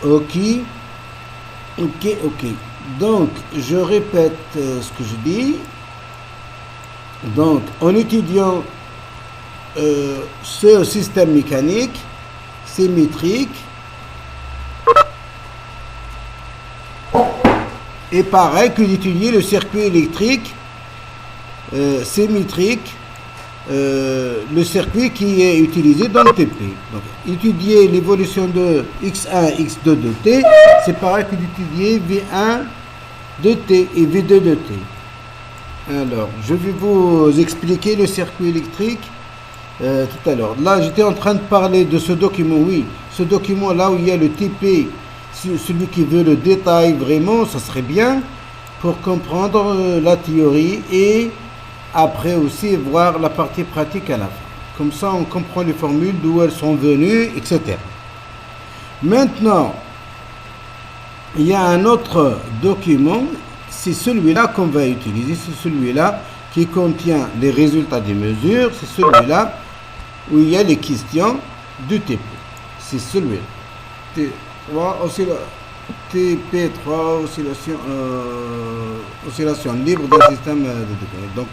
Ok. Donc, je répète ce que je dis. Donc, en étudiant ce système mécanique symétrique, et pareil que d'étudier le circuit électrique symétrique, le circuit qui est utilisé dans le TP. Donc, étudier l'évolution de X1, X2 de T, c'est pareil que d'étudier V1 de T et V2 de T. Alors, je vais vous expliquer le circuit électrique tout à l'heure. Là, j'étais en train de parler de ce document, oui. Ce document là où il y a le TP, celui qui veut le détail vraiment, ça serait bien pour comprendre la théorie et après aussi voir la partie pratique à la fin. Comme ça, on comprend les formules, d'où elles sont venues, etc. Maintenant, il y a un autre document, c'est celui-là qu'on va utiliser, c'est celui-là qui contient les résultats des mesures, c'est celui-là où il y a les questions du TP. C'est celui-là. TP3, oscillation libre d'un système de degrés. Donc,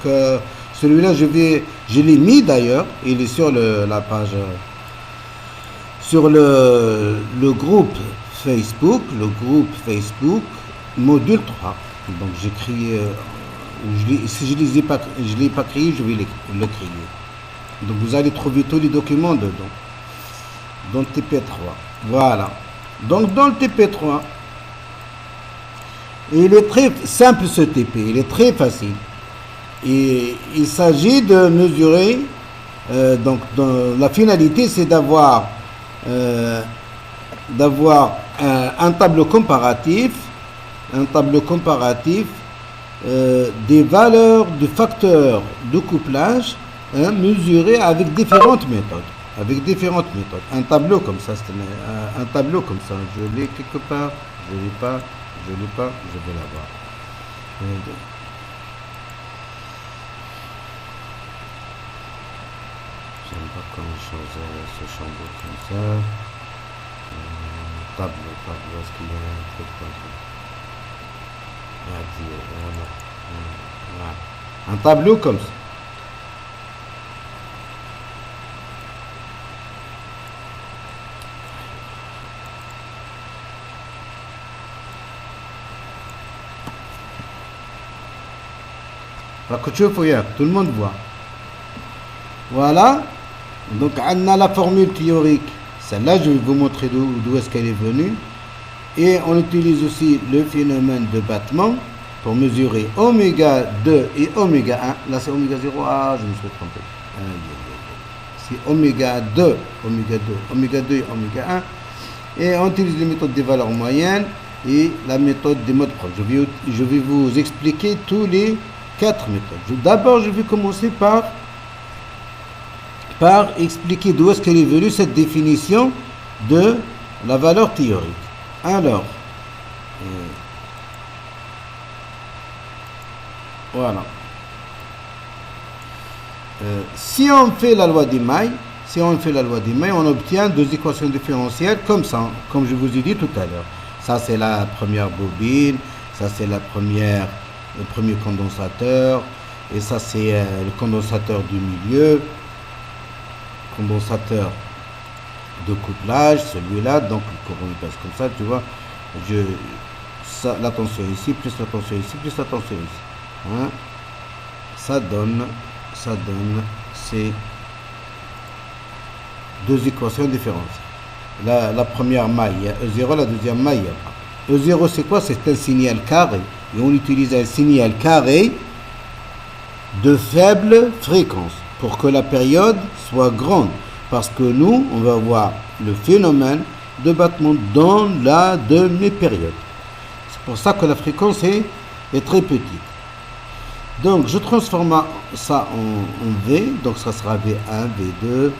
celui-là, je l'ai mis d'ailleurs, il est sur la page, sur le groupe Facebook, module 3. Donc, j'écris, si je ne l'ai pas créé, je vais le créer. Donc, vous allez trouver tous les documents dedans, dans le TP3. Voilà. Donc, dans le TP3, il est très simple ce TP, il est très facile. Et il s'agit de mesurer, donc la finalité c'est d'avoir un tableau comparatif, des valeurs de facteurs de couplage mesurés avec différentes méthodes. Un tableau comme ça, je l'ai quelque part, je l'ai pas, je vais l'avoir. J'aime pas comment changer ce chambre comme ça. Tableau, est-ce qu'il y a un truc comme ça? Un tableau comme ça. Tout le monde voit. Voilà. Donc, on a la formule théorique. Celle-là, je vais vous montrer d'où est-ce qu'elle est venue. Et on utilise aussi le phénomène de battement pour mesurer oméga 2 et oméga 1. Là, c'est oméga 0. Ah, je me suis trompé. C'est oméga 2 et oméga 1. Et on utilise les méthodes des valeurs moyennes et la méthode des modes proches. Je vais vous expliquer tous les 4 méthodes. D'abord, je vais commencer par expliquer d'où est-ce qu'elle est venue cette définition de la valeur théorique. Alors, voilà. Si on fait la loi des mailles, on obtient deux équations différentielles comme ça, comme je vous ai dit tout à l'heure. Ça, c'est la première bobine, ça, c'est le premier condensateur, et ça, c'est le condensateur du milieu, condensateur de couplage, celui-là. Donc, le courant il passe comme ça, tu vois. La tension ici, plus la tension ici, plus la tension ici. Hein? Ça donne ces deux équations différentes. La première maille, il y a E0, la deuxième maille, il y a pas. E0, c'est quoi? C'est un signal carré. Et on utilise un signal carré de faible fréquence pour que la période soit grande. Parce que nous, on va voir le phénomène de battement dans la demi-période. C'est pour ça que la fréquence est très petite. Donc, je transforme ça en V. Donc, ça sera V1, V2,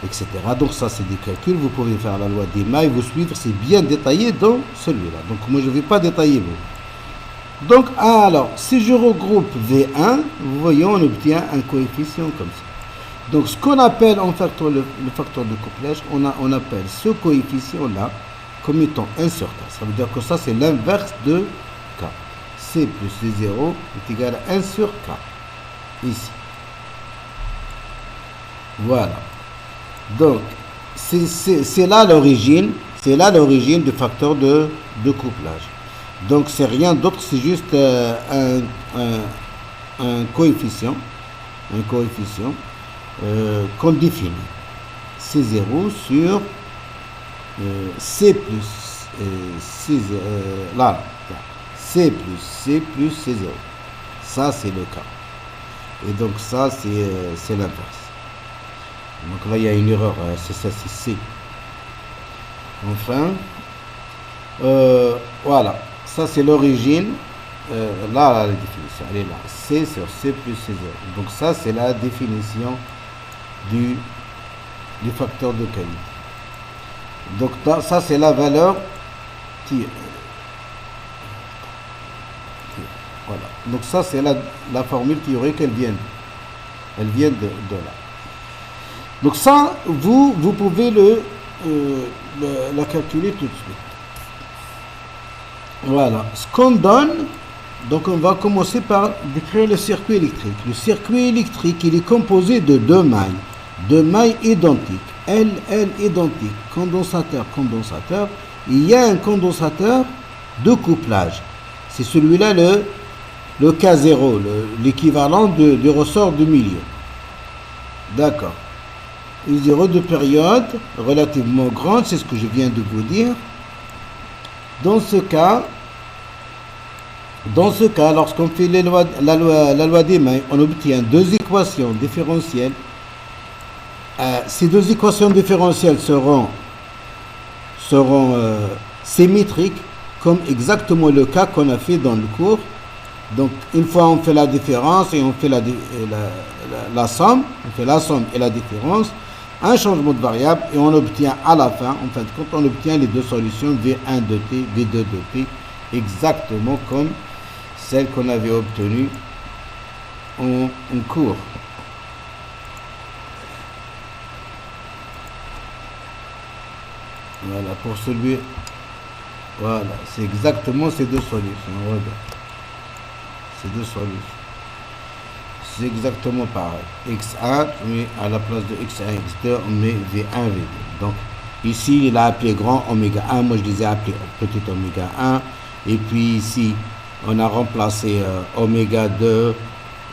etc. Donc, ça, c'est des calculs. Vous pouvez faire la loi des mailles, vous suivre. C'est bien détaillé dans celui-là. Donc, moi, je ne vais pas détailler vous. Donc, alors, si je regroupe V1, vous voyez, on obtient un coefficient comme ça. Donc, ce qu'on appelle en facteur, le facteur de couplage, on appelle ce coefficient-là comme étant 1 sur K. Ça veut dire que ça, c'est l'inverse de K. C plus C0 est égal à 1 sur K. Ici. Voilà. Donc, c'est là l'origine. C'est là l'origine du facteur de couplage. Donc, c'est rien d'autre, c'est juste un coefficient. Un coefficient qu'on définit. C0 sur C plus C0. Là. C plus C0. Ça, c'est le cas. Et donc, ça, c'est l'inverse. Donc là, il y a une erreur. C'est ça, c'est C. Enfin, voilà. Ça, c'est l'origine. Là, la définition, elle est là. C sur C plus C0. Donc, ça, c'est la définition du facteur de qualité. Donc, ça, c'est la valeur qui... Voilà. Donc, ça, c'est la formule théorique, elle vient de là. Donc, ça, vous pouvez la calculer tout de suite. Voilà. Ce qu'on donne, donc on va commencer par décrire le circuit électrique. Le circuit électrique, il est composé de deux mailles identiques. L identique. Condensateur. Il y a un condensateur de couplage. C'est celui-là le K0, l'équivalent du ressort du milieu. D'accord. Une zéro de période relativement grande, c'est ce que je viens de vous dire. Dans ce cas, lorsqu'on fait la loi des mailles, on obtient deux équations différentielles. Ces deux équations différentielles seront symétriques, comme exactement le cas qu'on a fait dans le cours. Donc, une fois on fait la différence et on fait la somme, on fait la somme et la différence, un changement de variable et on obtient à la fin, en fin de compte, on obtient les deux solutions V1 de T, V2 de T, exactement comme celle qu'on avait obtenue en cours. Voilà, pour celui, voilà, c'est exactement ces deux solutions. Regarde. Ces deux solutions. C'est exactement pareil. X1, mais à la place de X1, X2, on met V1, V2. Donc, ici, il a appelé grand oméga 1. Moi, je les ai appelés petit oméga 1. Et puis, ici, on a remplacé oméga 2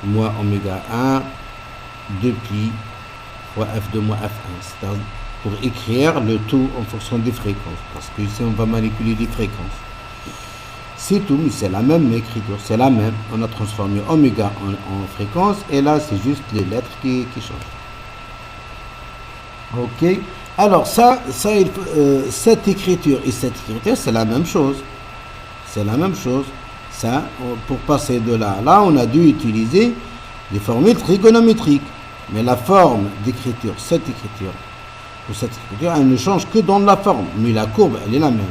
moins oméga 1 depuis fois F2 moins F1. C'est-à-dire pour écrire le tout en fonction des fréquences. Parce que ici, on va manipuler les fréquences. C'est tout, mais c'est la même écriture, c'est la même. On a transformé oméga en fréquence et là, c'est juste les lettres qui changent. Ok. Alors, cette écriture et cette écriture, c'est la même chose. C'est la même chose. Ça, pour passer de là à là, on a dû utiliser les formules trigonométriques. Mais la forme d'écriture, cette écriture, elle ne change que dans la forme. Mais la courbe, elle est la même.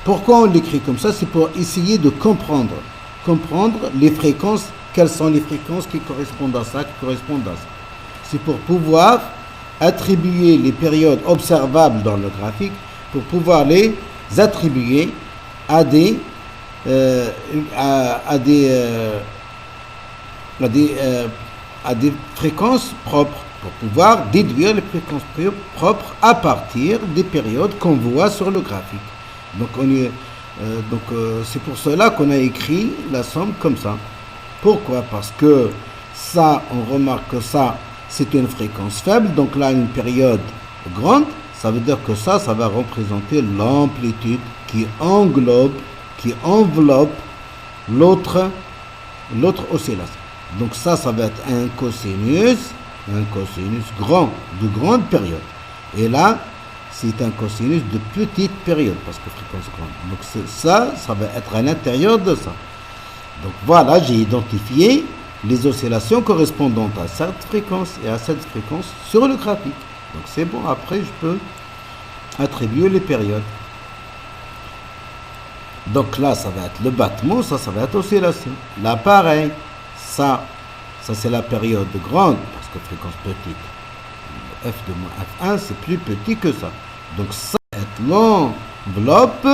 Pourquoi on l'écrit comme ça? C'est pour essayer de comprendre les fréquences, quelles sont les fréquences qui correspondent à ça, C'est pour pouvoir attribuer les périodes observables dans le graphique, pour pouvoir les attribuer à des fréquences propres, pour pouvoir déduire les fréquences propres à partir des périodes qu'on voit sur le graphique. Donc, c'est pour cela qu'on a écrit la somme comme ça. Pourquoi? Parce que ça, on remarque que ça, c'est une fréquence faible. Donc là, une période grande, ça veut dire que ça va représenter l'amplitude qui enveloppe l'autre oscillation. Donc ça va être un cosinus grand, de grande période. Et là, c'est un cosinus de petite période, parce que fréquence grande. Donc ça va être à l'intérieur de ça. Donc voilà, j'ai identifié les oscillations correspondantes à cette fréquence et à cette fréquence sur le graphique. Donc c'est bon, après je peux attribuer les périodes. Donc là, ça va être le battement, ça va être oscillation. Là, pareil, ça c'est la période grande, parce que fréquence petite. f de moins f1, c'est plus petit que ça. Donc ça va être l'enveloppe,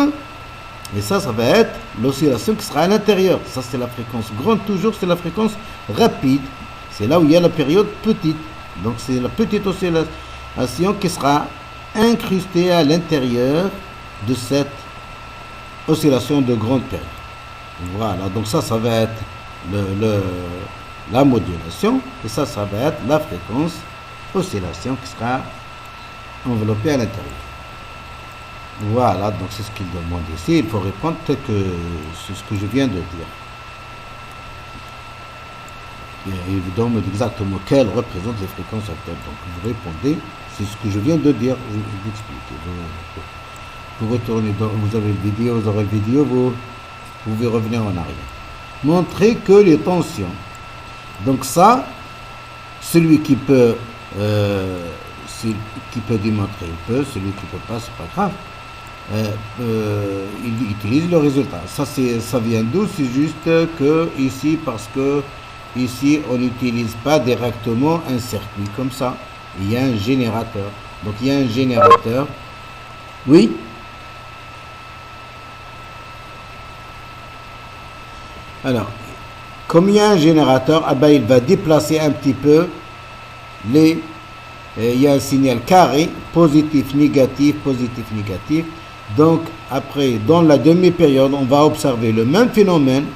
et ça va être l'oscillation qui sera à l'intérieur. Ça, c'est la fréquence grande, toujours, c'est la fréquence rapide. C'est là où il y a la période petite. Donc c'est la petite oscillation qui sera incrustée à l'intérieur de cette oscillation de grande période. Voilà, donc ça va être la modulation, et ça va être la fréquence oscillation qui sera enveloppée à l'intérieur. Voilà, donc c'est ce qu'il demande ici. Il faut répondre tel que c'est ce que je viens de dire. Et il vous demande exactement quelles représentent les fréquences actuelles. Donc vous répondez, c'est ce que je viens de dire, d'expliquer. Vous retournez, vous avez le vidéo, vous aurez le vidéo, vous pouvez revenir en arrière. Montrer que les tensions. Donc ça, celui qui peut démontrer, il peut, celui qui ne peut pas, c'est pas grave. Il utilise le résultat. Ça vient d'où? C'est juste que ici, parce que ici on n'utilise pas directement un circuit comme ça. Il y a un générateur. Donc il y a un générateur. Oui. Alors, comme il y a un générateur, il va déplacer un petit peu il y a un signal carré, positif, négatif, positif, négatif. Donc, après, dans la demi-période, on va observer le même phénomène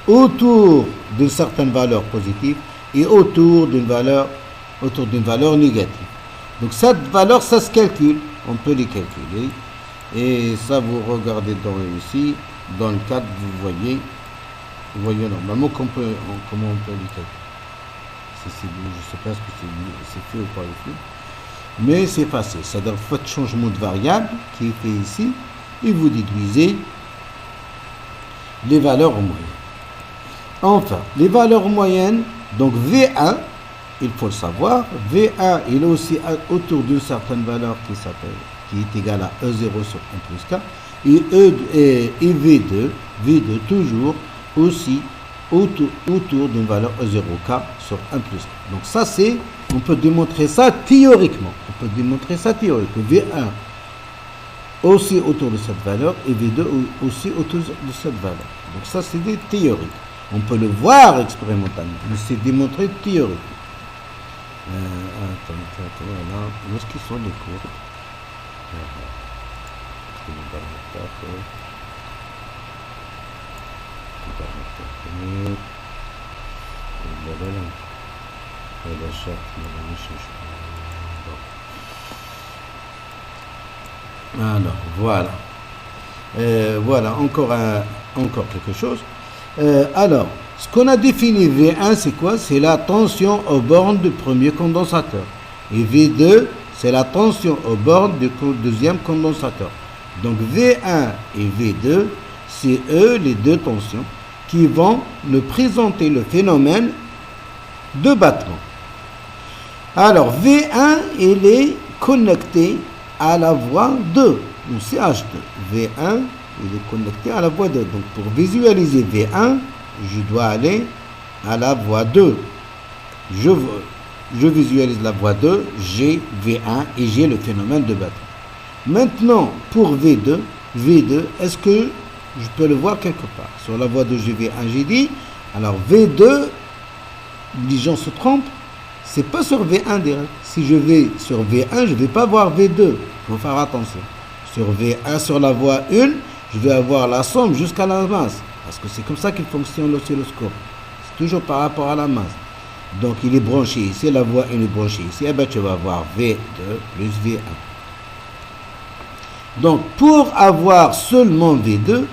autour d'une certaine valeur positive et autour d'une valeur négative. Donc, cette valeur, ça se calcule. On peut les calculer. Et ça, vous regardez ici, dans le cadre, vous voyez normalement comment on peut les calculer. Je ne sais pas si c'est fait ou pas fait. Mais c'est facile. C'est-à-dire, vous faites changement de variable qui est fait ici et vous déduisez les valeurs moyennes. Enfin, les valeurs moyennes, donc V1, il faut le savoir, V1 il est aussi autour d'une certaine valeur qui est égale à E0 sur 1 plus K, et V2 toujours aussi autour d'une valeur E0K sur 1 plus K. Donc ça on peut démontrer ça théoriquement. V1 aussi autour de cette valeur et V2 aussi autour de cette valeur. Donc ça c'est des théoriques. On peut le voir expérimentalement, mais c'est démontré théoriquement. Voilà. Où est-ce qu'ils sont les cours? Alors, voilà. Voilà, encore quelque chose. Alors, ce qu'on a défini V1, c'est quoi? C'est la tension aux bornes du premier condensateur. Et V2, c'est la tension aux bornes du deuxième condensateur. Donc V1 et V2, c'est eux les deux tensions qui vont nous présenter le phénomène de battement. Alors V1, il est connecté à la voie 2, ou CH2. V1, il est connecté à la voie 2. Donc pour visualiser V1, je dois aller à la voie 2. Je visualise la voie 2, j'ai V1 et j'ai le phénomène de battement. Maintenant, pour V2, est-ce que je peux le voir quelque part? Sur la voie 2, j'ai V1, j'ai dit. Alors V2, les gens se trompent, c'est pas sur V1 direct. Si je vais sur V1, je ne vais pas voir V2. Il faut faire attention. Sur V1, sur la voie 1, je vais avoir la somme jusqu'à la masse. Parce que c'est comme ça qu'il fonctionne l'oscilloscope. C'est toujours par rapport à la masse. Donc il est branché ici, la voie 1 est branchée ici. Et bien tu vas avoir V2 plus V1. Donc pour avoir seulement V2,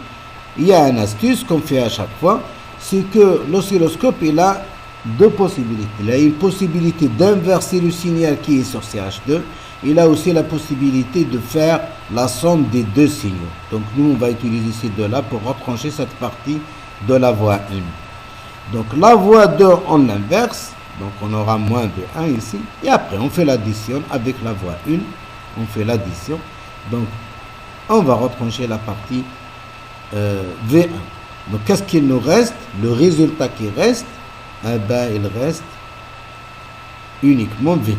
il y a une astuce qu'on fait à chaque fois. C'est que l'oscilloscope, il a deux possibilités. Il a une possibilité d'inverser le signal qui est sur CH2. Il a aussi la possibilité de faire la somme des deux signaux. Donc nous, on va utiliser ces deux-là pour retrancher cette partie de la voie 1. Donc la voie 2, on l'inverse. Donc on aura moins de 1 ici. Et après, on fait l'addition avec la voie 1. On fait l'addition. Donc on va retrancher la partie V1. Donc qu'est-ce qu'il nous reste? Le résultat qui reste, eh ben, il reste uniquement V2.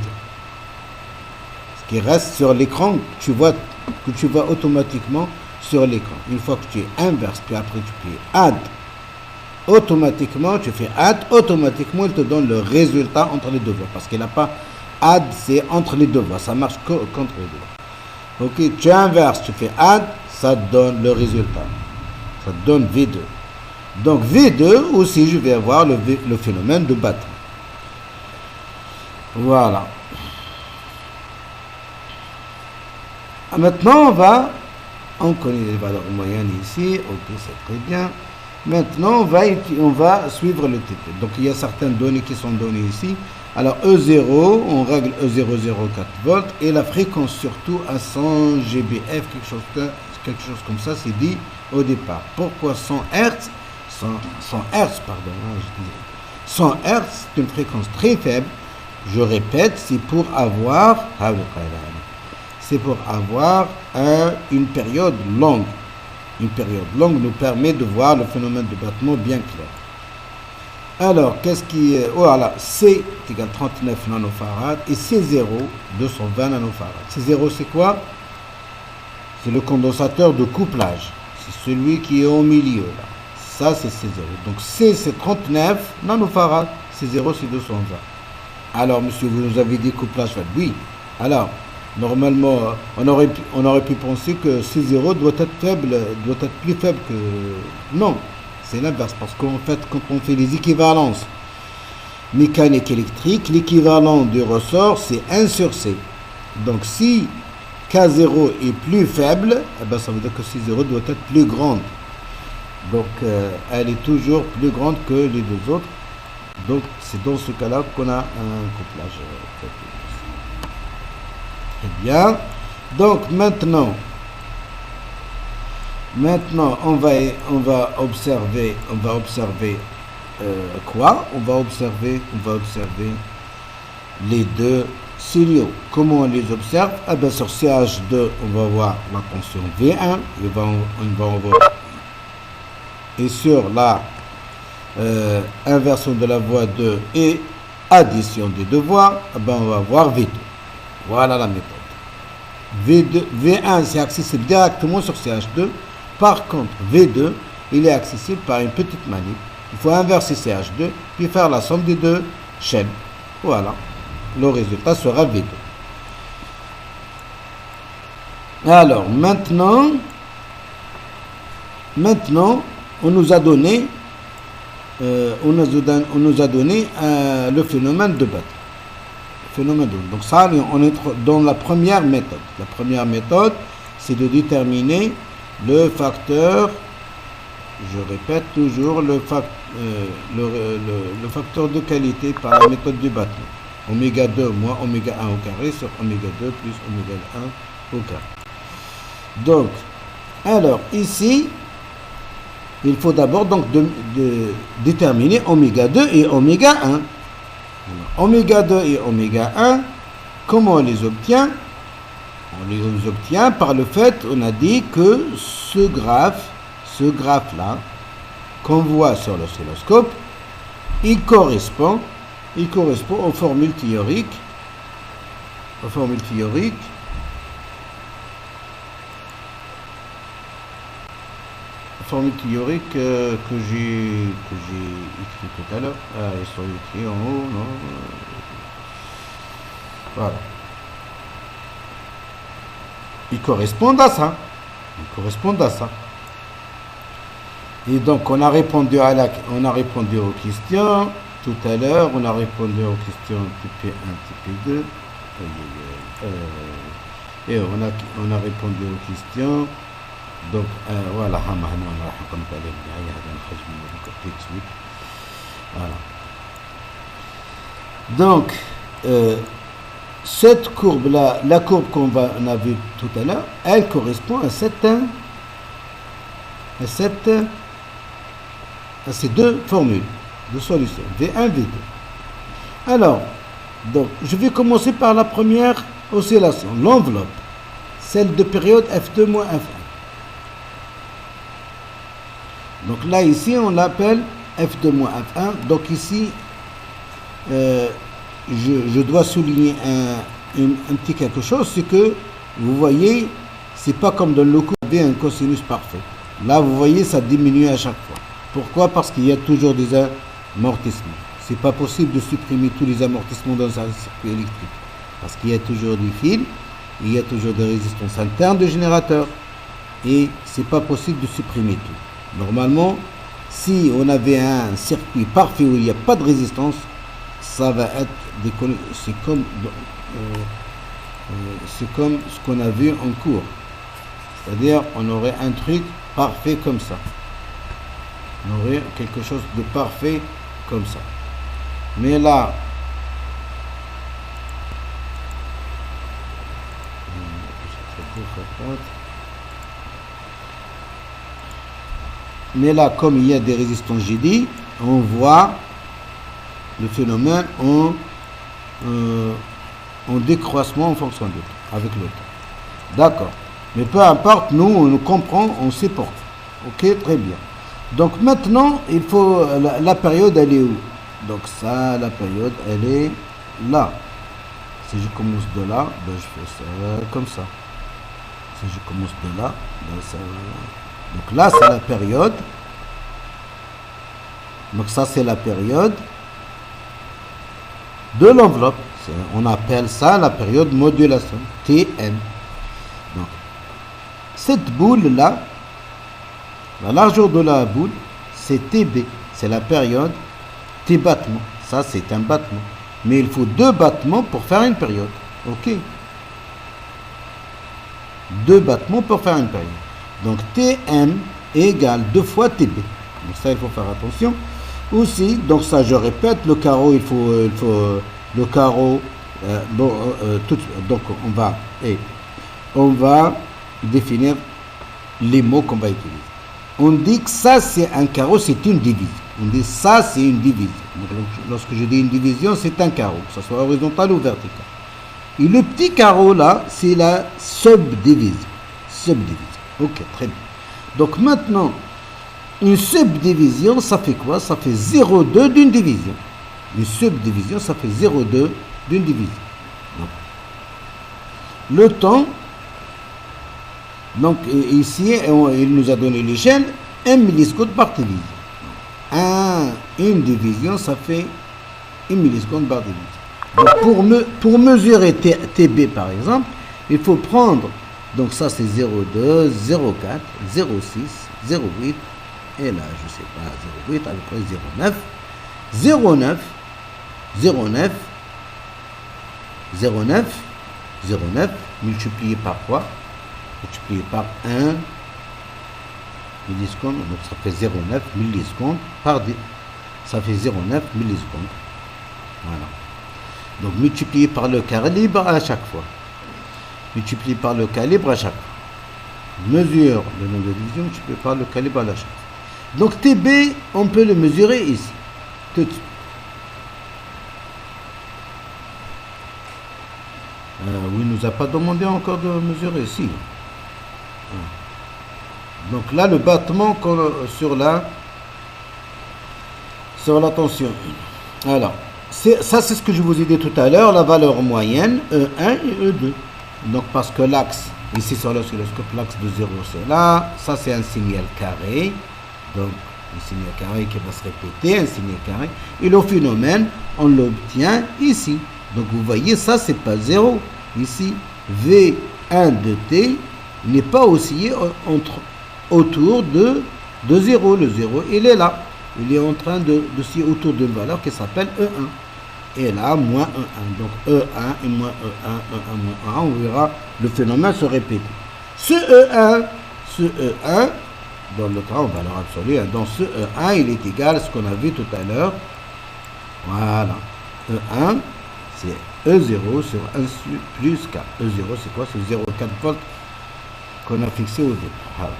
qui reste sur l'écran, que tu vois automatiquement sur l'écran. Une fois que tu inverses, puis après tu fais add, automatiquement, tu fais add, automatiquement, il te donne le résultat entre les deux voies. Parce qu'il n'a pas add, c'est entre les deux voies. Ça marche qu'entre les deux. Ok, tu inverses, tu fais add, ça te donne le résultat. Ça te donne V2. Donc V2 aussi, je vais avoir le phénomène de battement. Voilà. Maintenant, on connaît les valeurs moyennes ici. Ok, c'est très bien. Maintenant, on va suivre le TP. Donc, il y a certaines données qui sont données ici. Alors, E0, on règle E0, 4 volts. Et la fréquence surtout à 100 GBF, quelque chose comme ça, c'est dit au départ. Pourquoi 100 Hz 100 Hz, pardon. Je disais. 100 Hz, c'est une fréquence très faible. Je répète, c'est pour avoir une période longue. Une période longue nous permet de voir le phénomène de battement bien clair. Alors, qu'est-ce qui est... Voilà, C est égal à 39 nanofarad et C0, 220 nanofarad. C0, c'est quoi? C'est le condensateur de couplage. C'est celui qui est au milieu, là. Ça, c'est C0. Donc, C, c'est 39 nanofarad. C0, c'est 220. Alors, monsieur, vous nous avez dit couplage faible. Oui. Alors, normalement, on aurait pu penser que C0 doit être plus faible que... Non, c'est l'inverse. Parce qu'en fait, quand on fait les équivalences mécaniques électriques, l'équivalent du ressort, c'est 1 sur C. Donc, si K0 est plus faible, eh ben, ça veut dire que C0 doit être plus grande. Donc, elle est toujours plus grande que les deux autres. Donc, c'est dans ce cas-là qu'on a un couplage. Très bien. Donc, maintenant, on va observer quoi? On va observer les deux signaux. Comment on les observe? Eh bien, sur CH2, on va voir la tension V1. On va voir. Et sur la inversion de la voie 2 et addition des deux voies, eh bien, on va voir V2. Voilà la méthode. V1, c'est accessible directement sur CH2. Par contre, V2, il est accessible par une petite manip. Il faut inverser CH2, puis faire la somme des deux chaînes. Voilà. Le résultat sera V2. Alors, maintenant, on nous a donné, le phénomène de battement. Donc ça, on est dans la première méthode. La première méthode, c'est de déterminer le facteur, je répète toujours, le facteur de qualité par la méthode du battement. Oméga 2 moins oméga 1 au carré sur oméga 2 plus oméga 1 au carré. Donc, alors ici, il faut d'abord donc de déterminer oméga 2 et oméga 1. Alors, oméga 2 et oméga 1, comment on les obtient? On les obtient par le fait, on a dit que ce graphe-là, qu'on voit sur l'oscilloscope, il correspond aux formules théoriques, que j'ai écrit tout à l'heure. Ah, ils sont écrits en haut, non? Voilà. Ils correspondent à ça. Et donc, on a répondu aux questions tout à l'heure. On a répondu aux questions TP1, TP2. Et on a répondu aux questions. Donc, voilà. Donc, cette courbe-là, la courbe qu'on a vue tout à l'heure, elle correspond à ces deux formules de solution, V1, V2. Alors, donc, je vais commencer par la première oscillation, l'enveloppe, celle de période F2 moins F1. Donc là, ici, on l'appelle F2 moins F1. Donc ici, je dois souligner un petit quelque chose, c'est que vous voyez, c'est pas comme dans le cours, vous avez un cosinus parfait. Là, vous voyez, ça diminue à chaque fois. Pourquoi? Parce qu'il y a toujours des amortissements. C'est pas possible de supprimer tous les amortissements dans un circuit électrique. Parce qu'il y a toujours des fils, il y a toujours des résistances internes de générateur. Et c'est pas possible de supprimer tout. Normalement, si on avait un circuit parfait où il n'y a pas de résistance, ça va être c'est comme ce qu'on a vu en cours. C'est-à-dire, on aurait un truc parfait comme ça. On aurait quelque chose de parfait comme ça. Mais là, comme il y a des résistances GD, on voit le phénomène en décroissement en fonction avec le temps. D'accord. Mais peu importe, nous, on comprend, on sait pourquoi. Ok, très bien. Donc maintenant, il faut la période, elle est où? Donc ça, la période, elle est là. Si je commence de là, ben je fais ça comme ça. Si je commence de là, ben ça. Donc là, c'est la période. Donc ça, c'est la période de l'enveloppe. On appelle ça la période modulation, Tn. Donc, cette boule-là, la largeur de la boule, c'est Tb. C'est la période T battements. Ça, c'est un battement. Mais il faut 2 battements pour faire une période. Ok? 2 battements pour faire une période. Donc, Tm égale 2 fois Tb. Donc ça, il faut faire attention. Aussi, donc ça, je répète, le carreau, il faut le carreau. Donc, on va définir les mots qu'on va utiliser. On dit que ça, c'est un carreau, c'est une division. On dit ça, c'est une division. Donc, lorsque je dis une division, c'est un carreau, que ce soit horizontal ou vertical. Et le petit carreau là, c'est la subdivision. Subdivision. Ok, très bien. Donc maintenant, une subdivision, ça fait quoi? Ça fait 0,2 d'une division. Une subdivision, ça fait 0,2 d'une division. Donc, le temps, donc ici, il nous a donné l'échelle, 1 milliseconde par division. Une division, ça fait 1 milliseconde par division. Donc pour mesurer TB par exemple, il faut prendre, donc ça c'est 0,2, 0,4, 0,6, 0,8, et là je sais pas, 0,8, à peu près 0,9, 0,9, 0,9, 0,9, 0,9, multiplié par quoi? Multiplié par 1 milliseconde, donc ça fait 0,9 millisecondes par 10. Ça fait 0,9 millisecondes. Voilà. Donc multiplié par le calibre à chaque fois. Multiplié par le calibre à chaque fois. Mesure le nombre de divisions multiplié par le calibre à chaque fois. Donc TB, on peut le mesurer ici. Tout de suite. Oui, il ne nous a pas demandé encore de mesurer ici. Donc là, le battement sur la tension. Alors, ça c'est ce que je vous ai dit tout à l'heure, la valeur moyenne, E1 et E2. Donc parce que l'axe, ici sur l'oscilloscope, l'axe de 0 c'est là, ça c'est un signal carré. Donc, un signal carré qui va se répéter, un signal carré. Et le phénomène, on l'obtient ici. Donc vous voyez, ça c'est pas 0. Ici, V1 de t n'est pas oscillé autour de 0. Le 0, il est là. Il est en train d'osciller autour d'une valeur qui s'appelle E1. Et là, moins E1. Donc E1 et moins E1, E1, moins 1. On verra le phénomène se répéter. Ce E1, dans le cas en valeur absolue, dans ce E1, il est égal à ce qu'on a vu tout à l'heure. Voilà. E1, c'est E0 sur 1 plus K. E0, c'est quoi? C'est 0,4 volts qu'on a fixé au début. Voilà.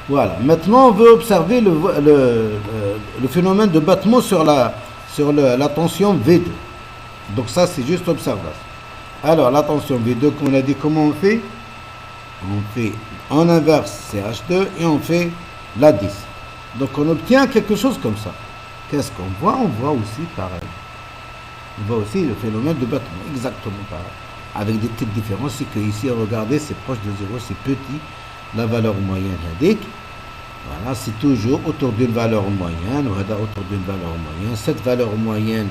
Voilà. Maintenant, on veut observer le phénomène de battement sur la tension V2. Donc ça, c'est juste observation. Alors, la tension V2, comme on a dit, comment on fait? On fait en inverse CH2 et on fait la 10. Donc on obtient quelque chose comme ça. Qu'est-ce qu'on voit? On voit aussi pareil. On voit aussi le phénomène de battement, exactement pareil. Avec des petites différences, c'est que ici, regardez, c'est proche de 0, c'est petit. La valeur moyenne indique. Voilà, c'est toujours autour d'une valeur moyenne. Voilà, autour d'une valeur moyenne. Cette valeur moyenne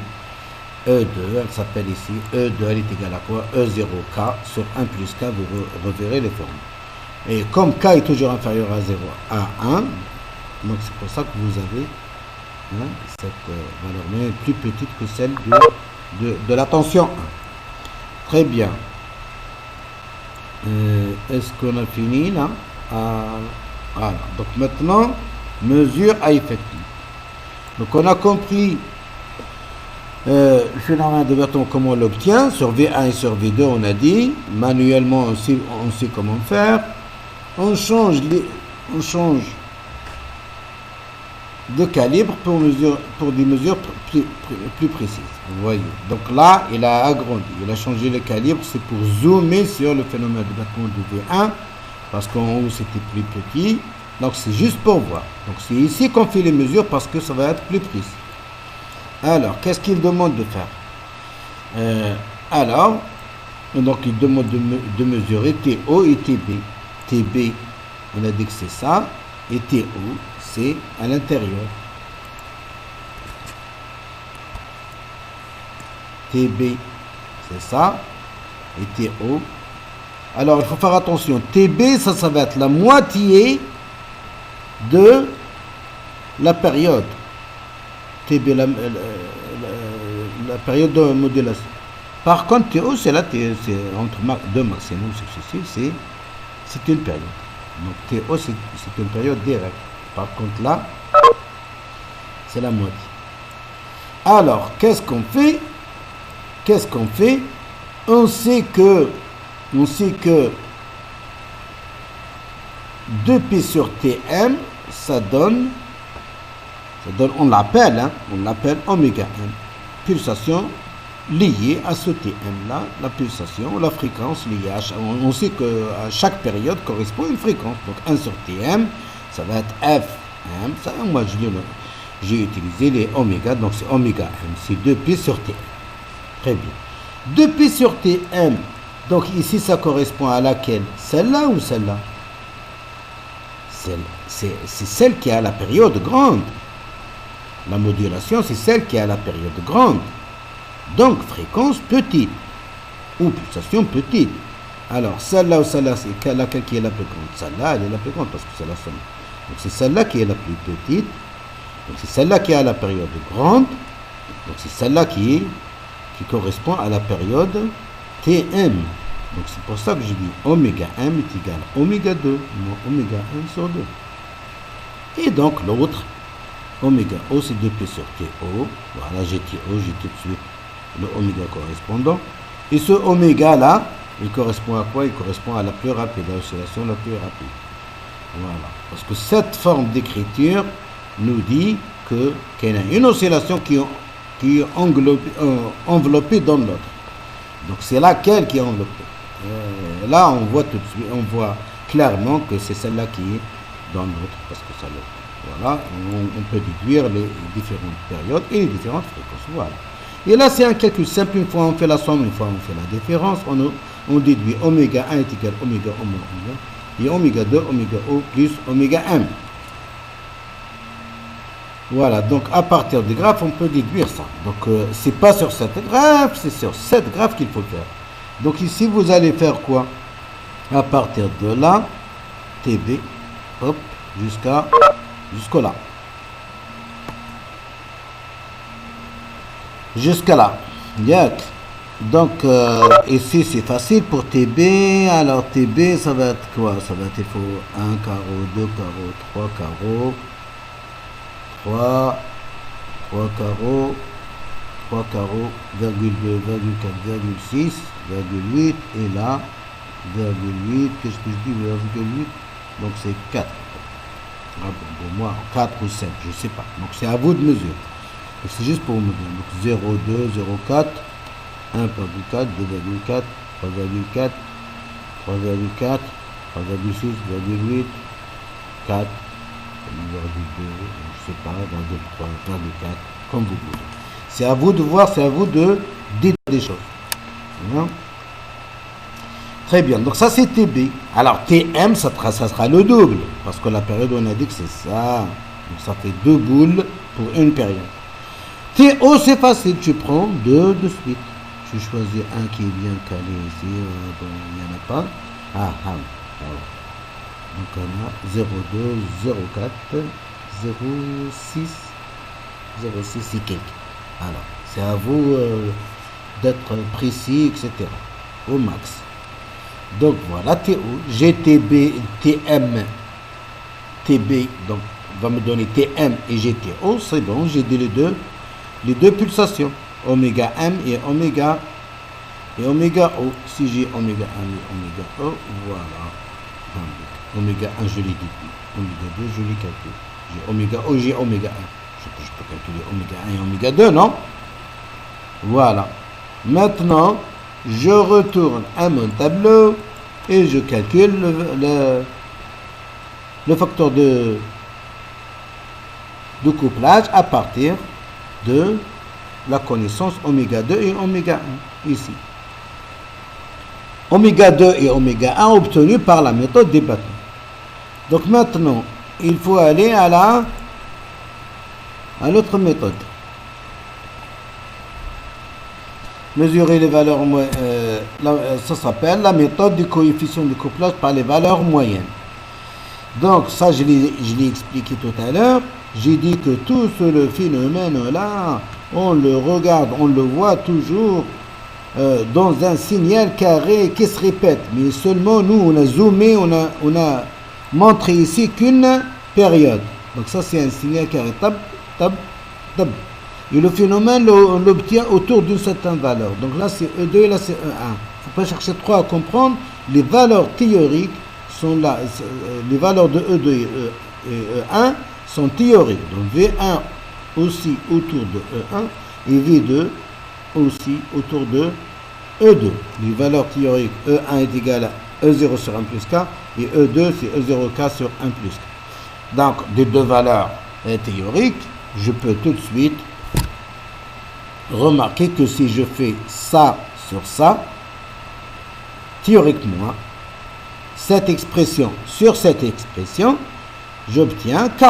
E2, elle s'appelle ici E2, elle est égale à quoi? E0K sur 1 plus K, vous reverrez les formes. Et comme K est toujours inférieur à 0, à 1, donc c'est pour ça que vous avez cette valeur moyenne plus petite que celle de la tension 1. Très bien. Est-ce qu'on a fini là? Voilà. Donc maintenant, mesure à effectif. Donc on a compris le phénomène de battement, comment on l'obtient. Sur V1 et sur V2, on a dit. Manuellement, on sait comment faire. On change de calibre pour des mesures plus précises. Vous voyez. Donc là, il a agrandi. Il a changé le calibre. C'est pour zoomer sur le phénomène de battement de V1. Parce qu'en haut, c'était plus petit. Donc c'est juste pour voir. Donc c'est ici qu'on fait les mesures parce que ça va être plus précis. Alors, qu'est-ce qu'il demande de faire? Donc il demande de mesurer TO et TB. TB, on a dit que c'est ça. Et TO, c'est à l'intérieur. TB, c'est ça. Et TO. Alors, il faut faire attention. TB, ça va être la moitié de la période. TB, la période de modulation. Par contre, TO, c'est là, c'est entre deux maximums successifs, c'est une période. Donc, TO, c'est une période directe. Par contre, là, c'est la moitié. Alors, qu'est-ce qu'on fait? On sait que 2P sur Tm, ça donne, on l'appelle oméga m, pulsation liée à ce Tm là, la pulsation, la fréquence liée à on sait que à chaque période correspond à une fréquence. Donc 1 sur Tm, ça va être Fm, ça, moi j'ai utilisé les oméga, donc c'est oméga m, c'est 2P sur Tm. Très bien. 2P sur Tm, donc ici ça correspond à laquelle? Celle-là ou celle-là? C'est celle qui a la période grande. La modulation, c'est celle qui a la période grande. Donc, fréquence petite. Ou pulsation petite. Alors, celle-là ou celle-là, c'est laquelle qui est la plus grande? Celle-là, elle est la plus grande parce que c'est la somme. Donc, c'est celle-là qui est la plus petite. Donc, c'est celle-là qui a la période grande. Donc, c'est celle-là qui correspond à la période Tm. Donc, c'est pour ça que je dis oméga m est égal à oméga 2, non oméga m sur 2. Et donc, l'autre, oméga O, c'est 2P sur TO. Voilà, j'ai TO, j'ai tout de suite le oméga correspondant. Et ce oméga-là, il correspond à quoi? Il correspond à la plus rapide, à l'oscillation la plus rapide. Voilà. Parce que cette forme d'écriture nous dit qu'il y a une oscillation qui est enveloppée dans l'autre. Donc, c'est laquelle qui est enveloppée. Là, on voit tout de suite, on voit clairement que c'est celle-là qui est dans l'autre, parce que ça l'autre. Voilà, on peut déduire les différentes périodes et les différentes fréquences. Voilà. Et là, c'est un calcul simple. Une fois on fait la somme, une fois on fait la différence, on déduit oméga 1 est égal à oméga O moins oméga, et oméga 2, oméga O plus oméga m. Voilà, donc à partir des graphes, on peut déduire ça. Donc, c'est pas sur cette graphe, c'est sur cette graphe qu'il faut faire. Donc ici, vous allez faire quoi? À partir de là, TB, hop, jusqu'à là. Jusqu'à là. Yak. Donc, ici, c'est facile pour TB. Alors, TB, ça va être quoi? Ça va être, il faut 1 carreau, 2 carreaux, 3 carreaux, 3 carreaux, 3 carreaux, virgule 2, virgule 4, virgule 6, virgule 8, et là, virgule 8, qu'est-ce que je dis, virgule 8, donc c'est 4. Ah bon, pour moi, 4 ou 7, je ne sais pas. Donc c'est à vous de mesurer. C'est juste pour me dire. Donc 0,2, 0,4, 1,4, 2,4, 3,4, 3,4, 3,6, 0,8, 4, 1,2, je sais pas, 1,3, 1,4, comme vous voulez. C'est à vous de voir, c'est à vous de déduire des choses. Hein? Très bien, donc ça c'est TB. Alors TM, ça sera le double, parce que la période on a dit que c'est ça. Donc ça fait 2 boules pour une période. TO c'est facile, tu prends 2 de suite. Tu choisis un qui est bien calé ici, bon, il n'y en a pas. Ah. Donc on a 0,2, 0,4, 0,6, 0,6 et quelques. Alors, c'est à vous d'être précis, etc. Au max. Donc voilà, TO, GTB, TM, TB, donc va me donner TM et GTO, c'est bon, j'ai dit les deux pulsations, oméga M et oméga O. Si j'ai oméga 1 et oméga O, voilà. Oméga 1, je l'ai dit. Oméga 2, je l'ai calculé. J'ai oméga O, j'ai oméga 1. Je peux calculer oméga 1 et oméga 2, non? Voilà. Maintenant, je retourne à mon tableau et je calcule le facteur de couplage à partir de la connaissance oméga 2 et oméga 1 ici. Oméga 2 et oméga 1 obtenus par la méthode des bâtons. Donc maintenant, il faut aller à l'autre méthode. Mesurer les valeurs moyennes. Ça s'appelle la méthode du coefficient de couplage par les valeurs moyennes. Donc ça, je l'ai expliqué tout à l'heure. J'ai dit que tout ce phénomène-là, on le regarde, on le voit toujours dans un signal carré qui se répète. Mais seulement nous, on a zoomé, on a montré ici qu'une période. Donc ça, c'est un signal carré. Tab, tab, tab. Et le phénomène, on l'obtient autour d'une certaine valeur. Donc là, c'est E2 et là, c'est E1. Il ne faut pas chercher trop à comprendre. Les valeurs théoriques sont là. Les valeurs de E2 et E1 sont théoriques. Donc V1 aussi autour de E1 et V2 aussi autour de E2. Les valeurs théoriques, E1 est égal à E0 sur 1 plus K et E2 c'est E0K sur 1 plus K. Donc des deux valeurs théoriques, je peux tout de suite remarquer que si je fais ça sur ça, théoriquement, cette expression sur cette expression, j'obtiens K.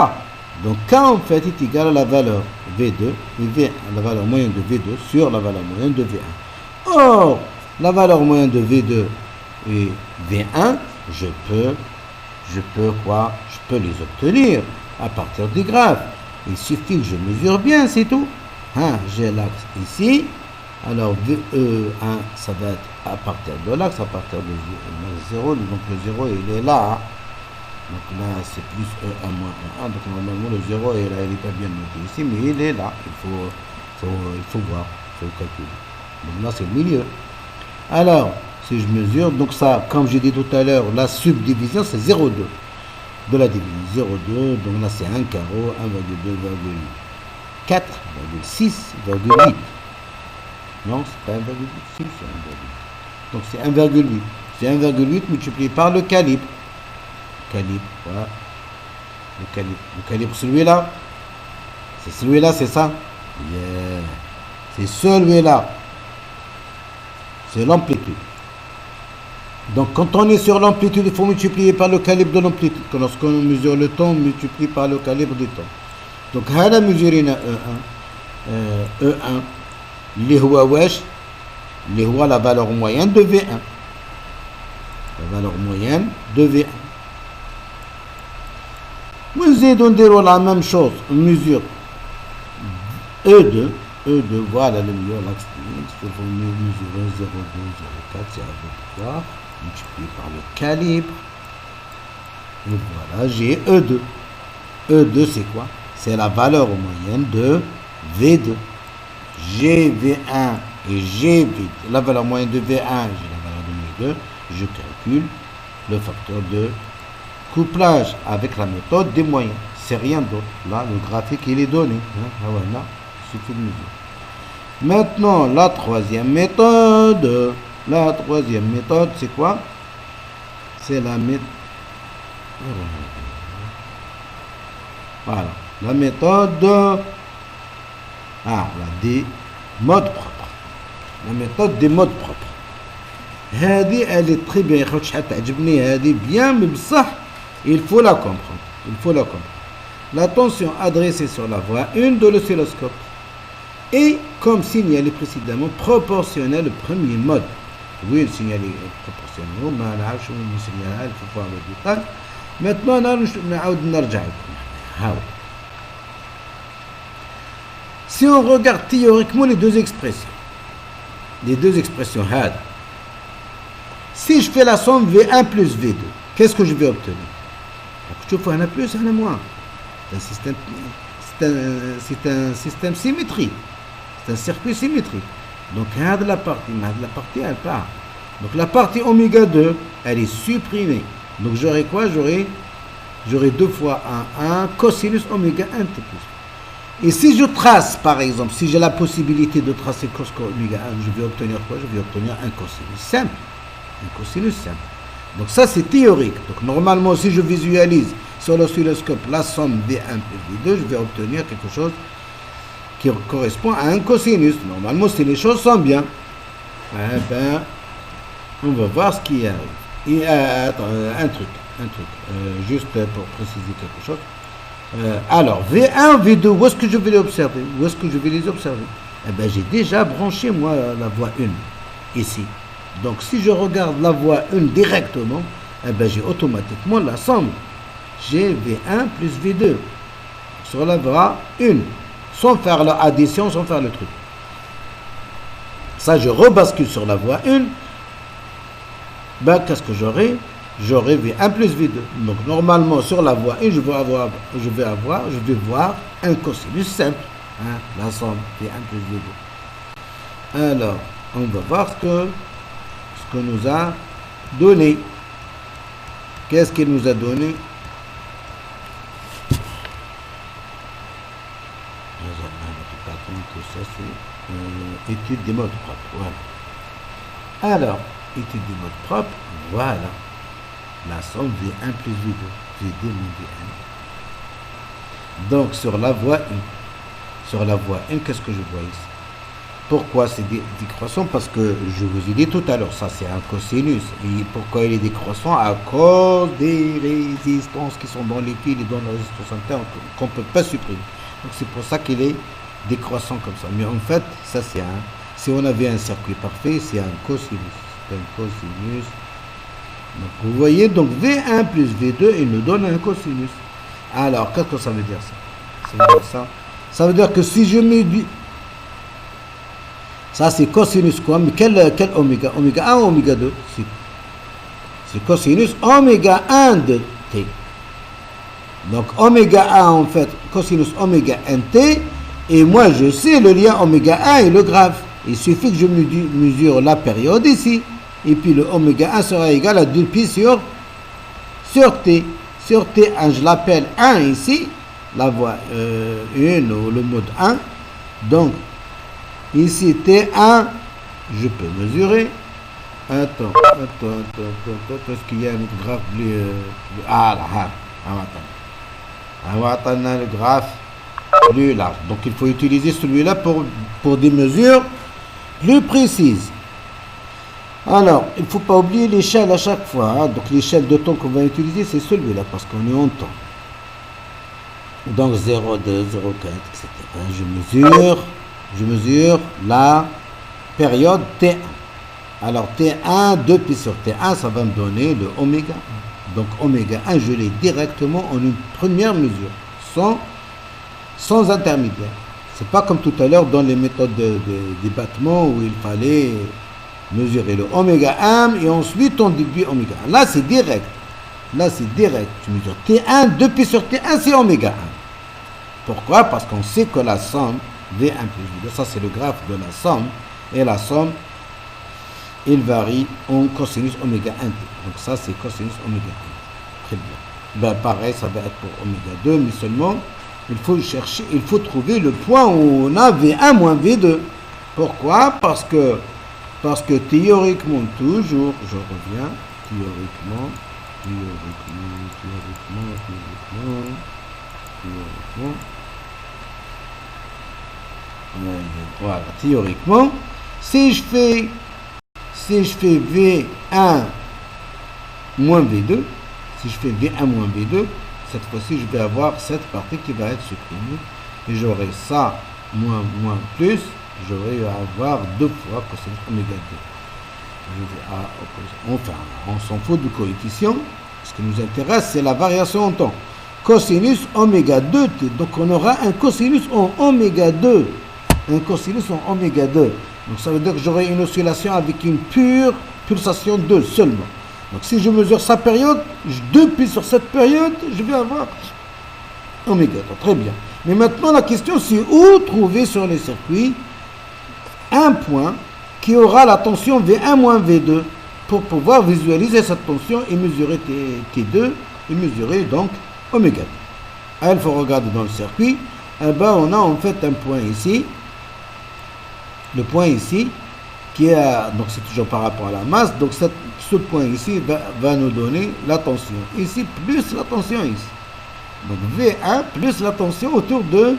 Donc K en fait est égal à la valeur V2 et V1, la valeur moyenne de V2 sur la valeur moyenne de V1. Or, la valeur moyenne de V2 et V1, je peux les obtenir à partir du graphe. Il suffit que je mesure bien, c'est tout. Hein, j'ai l'axe ici. Alors VE1, ça va être à partir de l'axe, à partir de 0. Donc le 0, il est là. Hein. Donc là, c'est plus E1 moins E1. Donc normalement, le 0 est là, il n'est pas bien noté ici, mais il est là. Il faut voir, il faut calculer. Donc là, c'est le milieu. Alors, si je mesure, donc ça, comme j'ai dit tout à l'heure, la subdivision, c'est 0,2 de la division. 0,2, donc là, c'est un carreau, 1,2, 4, 6, 8. Non, c'est pas 1,8, c'est 1,8. Donc c'est 1,8. C'est 1,8 multiplié par le calibre. Voilà. Le calibre, celui-là. C'est celui-là, c'est ça? Yeah. C'est celui-là. C'est l'amplitude. Donc quand on est sur l'amplitude, il faut multiplier par le calibre de l'amplitude. Lorsqu'on mesure le temps, on multiplie par le calibre du temps. Donc, on a mesuré E1, اللي هو la valeur moyenne de V1. La valeur moyenne de V1. On déroule la même chose, on mesure E2, voilà le milieu, l'axe X, il faut mesurer 0,2, 0,4, 0,3, multiplié par le calibre. Et voilà, j'ai E2. E2, c'est quoi? C'est la valeur moyenne de V2. J'ai V1 et j'ai V2. La valeur moyenne de V1, j'ai la valeur de V2. Je calcule le facteur de couplage avec la méthode des moyens. C'est rien d'autre. Là, le graphique, il est donné. Ah ouais, là, il suffit de mesurer. Maintenant, la troisième méthode. La troisième méthode, c'est quoi? C'est la méthode... Voilà. La méthode des modes propres. La méthode des modes propres. هذه elle est très bien. خاطر شحال تعجبني هذه bien mais بصح il faut la comprendre. Il faut la comprendre. L'attention adressée sur la voie 1 de l'oscilloscope est, comme signalé précédemment, proportionnelle au premier mode. Oui, le signal est proportionnel. ما نعرفش وين نسينيالها, il faut voir le détail. Maintenant, نعاود نرجع لكم. Si on regarde théoriquement les deux expressions, si je fais la somme V1 plus V2, qu'est-ce que je vais obtenir? Je fais un plus, un moins. C'est un système symétrique. C'est un circuit symétrique. Donc, la partie, elle part. Donc, la partie oméga 2, elle est supprimée. Donc, j'aurai quoi? J'aurai 2 fois 1 cosinus oméga 1 t plus. Et si je trace, par exemple, si j'ai la possibilité de tracer cos oméga 1, je vais obtenir quoi? Je vais obtenir un cosinus simple. Un cosinus simple. Donc ça, c'est théorique. Donc normalement, si je visualise sur l'oscilloscope la somme V1 plus V2, je vais obtenir quelque chose qui correspond à un cosinus. Normalement, si les choses sont bien, on va voir ce qui arrive. Et un truc, juste pour préciser quelque chose. Alors, V1, V2, où est-ce que je vais les observer? Où est-ce que je vais les observer? J'ai déjà branché, moi, la voie 1, ici. Donc, si je regarde la voie 1 directement, j'ai automatiquement la somme. J'ai V1 plus V2 sur la voie 1, sans faire l'addition, sans faire le truc. Ça, je rebascule sur la voie 1. Qu'est-ce que j'aurai? J'aurai V1 plus V2. Donc, normalement, sur la voie 1, je vais voir un cosinus simple. La somme V1 plus V2. Alors, on va voir ce que nous a donné. Qu'est-ce qu'il nous a donné? Ça, c'est étude des modes propres. Voilà. Alors, étude des modes propres, voilà. La somme V1 plus V2. V2 moins V1. Donc, sur la voie 1, qu'est-ce que je vois ici? Pourquoi c'est décroissant? Parce que je vous ai dit tout à l'heure, ça c'est un cosinus. Et pourquoi il est décroissant? À cause des résistances qui sont dans les fils et dans la résistance interne qu'on ne peut pas supprimer. Donc c'est pour ça qu'il est décroissant comme ça. Mais en fait, ça c'est si on avait un circuit parfait, c'est un cosinus. C'est un cosinus. Donc vous voyez, donc V1 plus V2, il nous donne un cosinus. Alors, qu'est-ce que ça veut dire ça? Ça veut dire que si je mets du... Ça, c'est cosinus quoi? Mais quel oméga? Oméga 1 ou oméga 2? C'est cosinus oméga 1 de t. Donc, oméga 1, en fait, cosinus oméga 1 t. Et moi, je sais le lien oméga 1 et le graphe. Il suffit que je mesure la période ici. Et puis, le oméga 1 sera égal à 2pi sur t. Sur t1, je l'appelle 1 ici. La voie 1 ou le mode 1. Donc, ici, T1, je peux mesurer. Attends, est-ce qu'il y a un graphe plus... là, on va attendre le graphe plus large. Donc, il faut utiliser celui-là pour des mesures plus précises. Alors, il ne faut pas oublier l'échelle à chaque fois. Donc, l'échelle de temps qu'on va utiliser, c'est celui-là, parce qu'on est en temps. Donc, 0,2, 0,4, etc. Je mesure la période T1. Alors T1, 2pi sur T1, ça va me donner le oméga 1. Donc oméga 1, je l'ai directement en une première mesure, sans intermédiaire. C'est pas comme tout à l'heure dans les méthodes des battements où il fallait mesurer le oméga 1 et ensuite on déduit oméga 1. Là, c'est direct. Tu mesures T1, 2pi sur T1, c'est oméga 1. Pourquoi? Parce qu'on sait que la somme V1 plus V2, ça c'est le graphe de la somme, et la somme, il varie en cosinus oméga 1t. Donc ça c'est cosinus oméga 1. Très bien. Pareil, ça va être pour oméga 2, mais seulement, il faut trouver le point où on a V1 moins V2. Pourquoi? Parce que théoriquement, toujours, je reviens, théoriquement, Voilà, théoriquement, si je fais V1 moins V2, si je fais V1 moins V2, cette fois-ci, je vais avoir cette partie qui va être supprimée. Et j'aurai ça, moins plus, j'aurai avoir 2 fois cosinus oméga 2. Enfin, on s'en fout du coefficient. Ce qui nous intéresse, c'est la variation en temps. Cosinus oméga 2t. Donc, on aura un cosinus en oméga 2. Un cosinus en oméga 2. Donc, ça veut dire que j'aurai une oscillation avec une pure pulsation 2 seulement. Donc, si je mesure sa période, depuis sur cette période, je vais avoir oméga 2. Très bien. Mais maintenant, la question, c'est où trouver sur les circuits un point qui aura la tension V1 moins V2 pour pouvoir visualiser cette tension et mesurer T2 et mesurer donc oméga 2. Il faut regarder dans le circuit. Eh ben, on a en fait un point ici. Le point ici, qui est donc c'est toujours par rapport à la masse. Donc ce point ici va nous donner la tension ici plus la tension ici. Donc V1 plus la tension autour de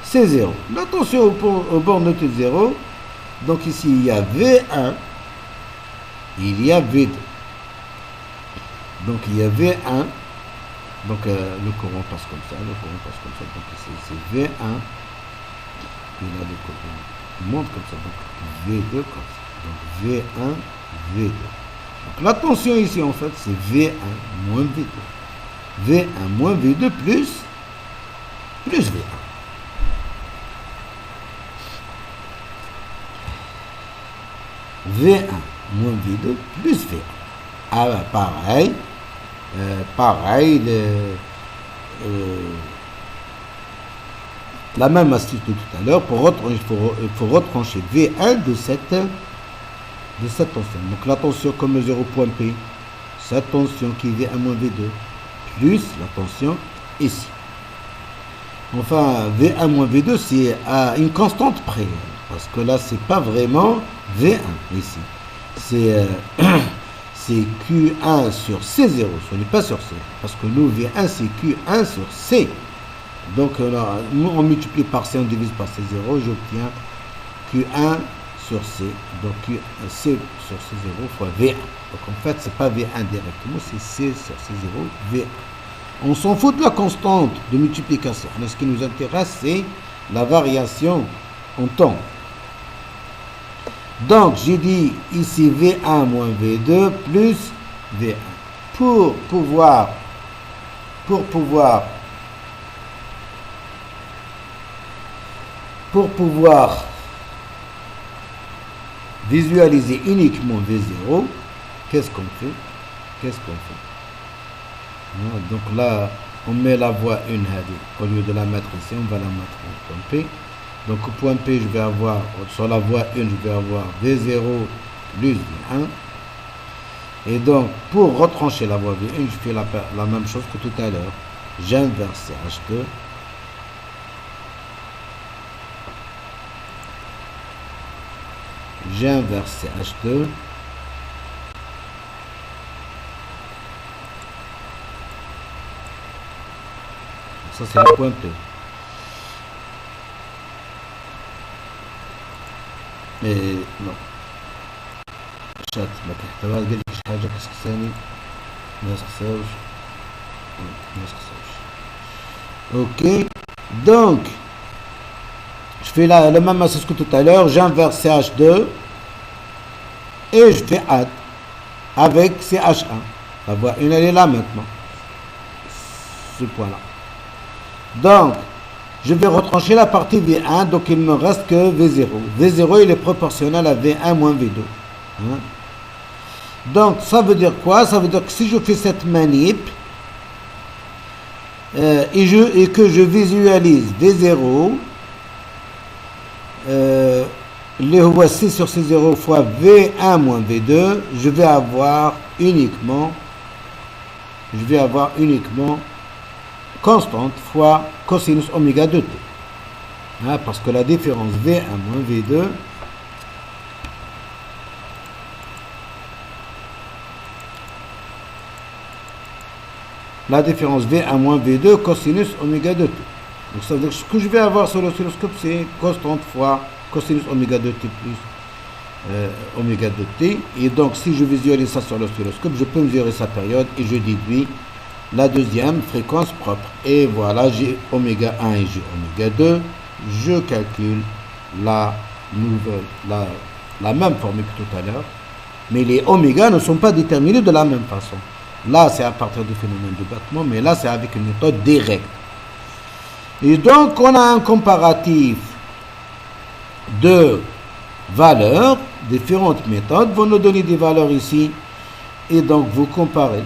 C0. La tension au bord de T0. Donc ici il y a V1, il y a V2. Donc il y a V1. Donc le courant passe comme ça. Donc ici c'est V1. Et là le courant monte comme ça. Donc V2 comme ça. Donc V1, V2. Donc la tension ici en fait c'est V1 moins V2. V1 moins V2 plus V1. V1 moins V2 plus V1. Alors pareil, la même astuce de tout à l'heure, il faut retrancher V1 de cette tension. Donc la tension comme mesure au point P, cette tension qui est V1 moins V2, plus la tension ici. Enfin, V1 moins V2, c'est à une constante près, parce que là, c'est pas vraiment V1 ici. C'est Q1 sur C0, ce n'est pas sur C, parce que nous, V1, c'est Q1 sur C. Donc, là, on multiplie par C, on divise par C0, j'obtiens Q1 sur C, donc C sur C0 fois V1. Donc, en fait, c'est pas V1 directement, c'est C sur C0, V1. On s'en fout de la constante de multiplication. Mais ce qui nous intéresse, c'est la variation en temps. Donc, j'ai dit ici V1 moins V2 plus V1. Pour pouvoir visualiser uniquement V0, qu'est-ce qu'on fait? Donc là, on met la voie 1 au lieu de la mettre ici, on va la mettre au point P. Donc au point P, je vais avoir, sur la voie 1, je vais avoir V0 plus V1. Et donc, pour retrancher la voie V1, je fais la même chose que tout à l'heure. J'inverse CH2. J'inverse CH2. Ça, c'est le point P. Et non. Chat, ما تحتوي قلت لك حاجة كسكساني ما يسخساوش. Ok. Donc, je fais le même chose que tout à l'heure. J'inverse CH2 et je fais add avec CH1. La voie 1, elle est là maintenant. Ce point-là. Donc, je vais retrancher la partie V1, donc il ne me reste que V0. V0, il est proportionnel à V1 moins V2. Hein? Donc, ça veut dire quoi? Ça veut dire que si je fais cette manip, et que je visualise V0, le voici sur C0 fois V1 moins V2, je vais avoir uniquement constante fois cosinus oméga 2t. Hein, parce que la différence V1 moins V2, la différence V1 moins V2 cosinus oméga de t. Donc ça veut dire que ce que je vais avoir sur l'oscilloscope, c'est cos 30 fois cosinus oméga de t plus oméga de t. Et donc si je visualise ça sur l'oscilloscope, je peux mesurer sa période et je déduis la deuxième fréquence propre. Et voilà, j'ai oméga 1 et j'ai oméga 2. Je calcule la même formule que tout à l'heure. Mais les oméga ne sont pas déterminés de la même façon. Là, c'est à partir du phénomène de battement, mais là, c'est avec une méthode directe. Et donc, on a un comparatif de valeurs. Différentes méthodes vont nous donner des valeurs ici. Et donc, vous comparez.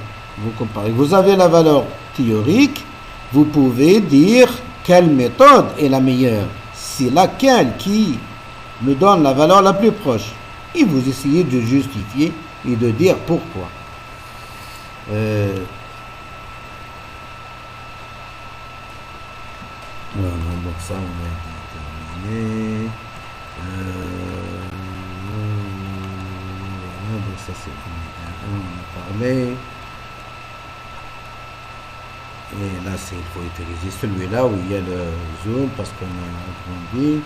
Vous avez la valeur théorique. Vous pouvez dire quelle méthode est la meilleure. C'est laquelle qui me donne la valeur la plus proche. Et vous essayez de justifier et de dire pourquoi. Voilà, donc ça, on va terminer. Voilà, donc ça, c'est on a parlé. Et là, il faut utiliser celui-là où il y a le zoom parce qu'on a agrandi.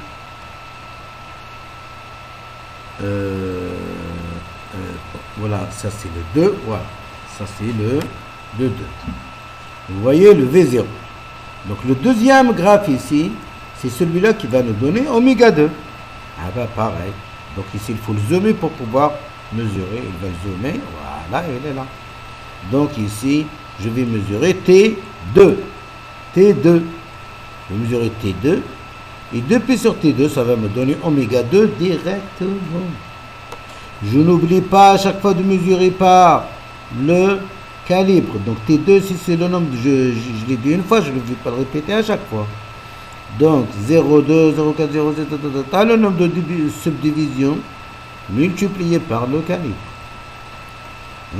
Voilà, ça c'est le 2. Voilà, ça c'est le 2. Vous voyez le V0. Donc le deuxième graphe ici, c'est celui-là qui va nous donner oméga 2. Ah ben pareil. Donc ici, il faut le zoomer pour pouvoir mesurer. Il va le zoomer. Voilà, il est là. Donc ici, je vais mesurer T2. T2. Je vais mesurer T2. Et 2P sur T2, ça va me donner oméga 2 directement. Je n'oublie pas à chaque fois de mesurer par le calibre. Donc T2, si c'est le nombre, je l'ai dit une fois, je ne vais pas le répéter à chaque fois. Donc 0,2, 0,4, 0,7, le nombre de subdivisions multiplié par le calibre.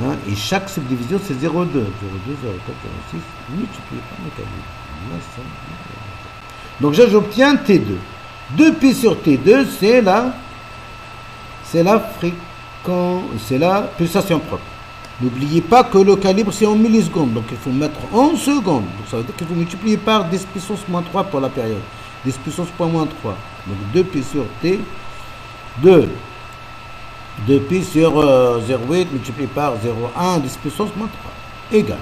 Hein? Et chaque subdivision, c'est 0,2. 0,2, 0,4, 0,6 multiplié par le calibre. Donc j'obtiens T2. 2pi sur T2, c'est la pulsation propre. N'oubliez pas que le calibre, c'est en millisecondes. Donc il faut mettre en secondes. Donc ça veut dire qu'il faut multiplier par 10 puissance moins 3 pour la période. 10 puissance moins 3. Donc 2pi sur T2. 2pi sur 0,8 multiplié par 0,1, 10 puissance moins 3. Égal.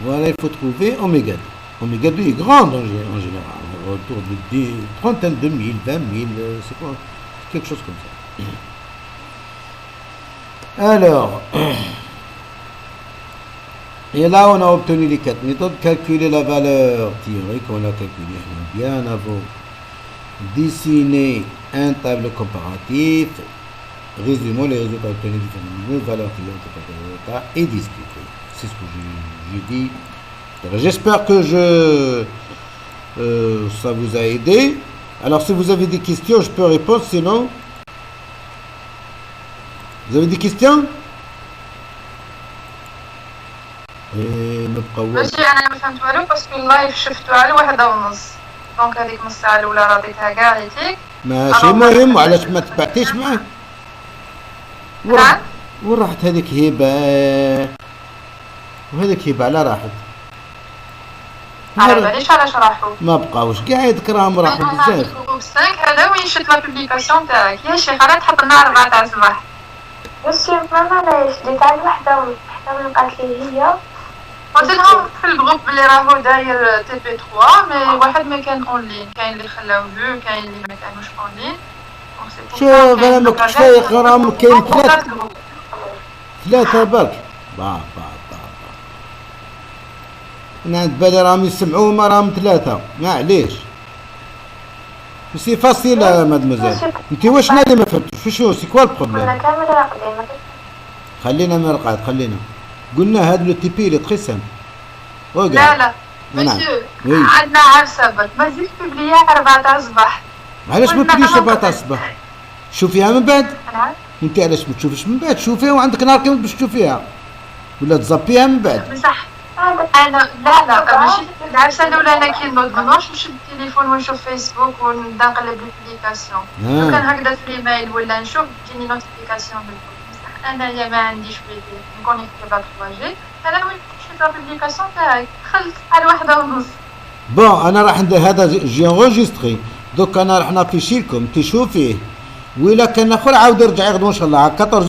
Voilà, il faut trouver oméga 2. Oméga 2 est grande en général, autour de trentaine de mille, 20 000, c'est quoi? Quelque chose comme ça. Alors, et là on a obtenu les 4 méthodes. Calculer la valeur théorique, on l'a calculé bien avant. Dessiner un tableau comparatif. Résumons les résultats obtenus du phénomène, valeur théorique et discuter. C'est ce que j'ai dit. J'espère que ça vous a aidé. Alors si vous avez des questions, je peux répondre, sinon... Vous avez des questions? ماشي انا ما فهمت والو باسكو اللايف شفتو على 1:30 دونك هذيك نص ساعه الاولى رديتها كاع عيتيك ماشي مهم. علاش ما تبعتيش معاه؟ وين راحت هذيك هبه؟ وهذيك هبه على راحت؟ ما باليش علاش راحوا ما بقاوش كاع يذكرهم راحوا بزاف. هذا وين شفت لا بوبليكاسيون تاعك يا شيخ انا تحط لنا 4 تاع الصباح بس ما علاش ديت على وحده من قالت لي هي قلت لهم في الجروب اللي راهو داير تي بي 3 مي واحد ما كان اون لين كاين اللي خلاو فيو كاين اللي ما كانوش اون لين شوف انا ما كنتش فايق راهم كاين ثلاثه برك انا عند بالي راهم يسمعوا ما راهم ثلاثه معليش سي فاسيل مادموزيل. انت واش نادي ما فهمتش شو سي كوا البروبليم؟ كنا كامل راقدين خلينا مرقاد خلينا قلنا هذا لو تي بي لي تري سامبل. لا مسيو عندنا عرسه برك مازال بيبليا 4 تاع الصباح. علاش ما تبليش 4 تاع الصباح؟ شوفيها من بعد. انت علاش ما تشوفش من بعد؟ شوفيها وعندك نهار كامل باش تشوفيها ولا تزبيها من بعد. بصح انا لا ماشي العرسه الاولى كي نوض ما نروحش نشد التليفون ونشوف فيسبوك ونبدا نقلب لي بليكاسيون كان هكذا في الايميل ولا نشوف تجيني نوتيفيكاسيون بالكل. انايا ما عنديش بيدي نكونيكتي ب 3 جي، انا وين شفت لا بوبليكاسيون تاعك دخلت على 1:30. بون انا راح ندير هذا جي انغوجيستري، دوك انا راح نافيشي لكم تشوفيه، وإلا كان اخر عاود رجع غدوه ان شاء الله على 14.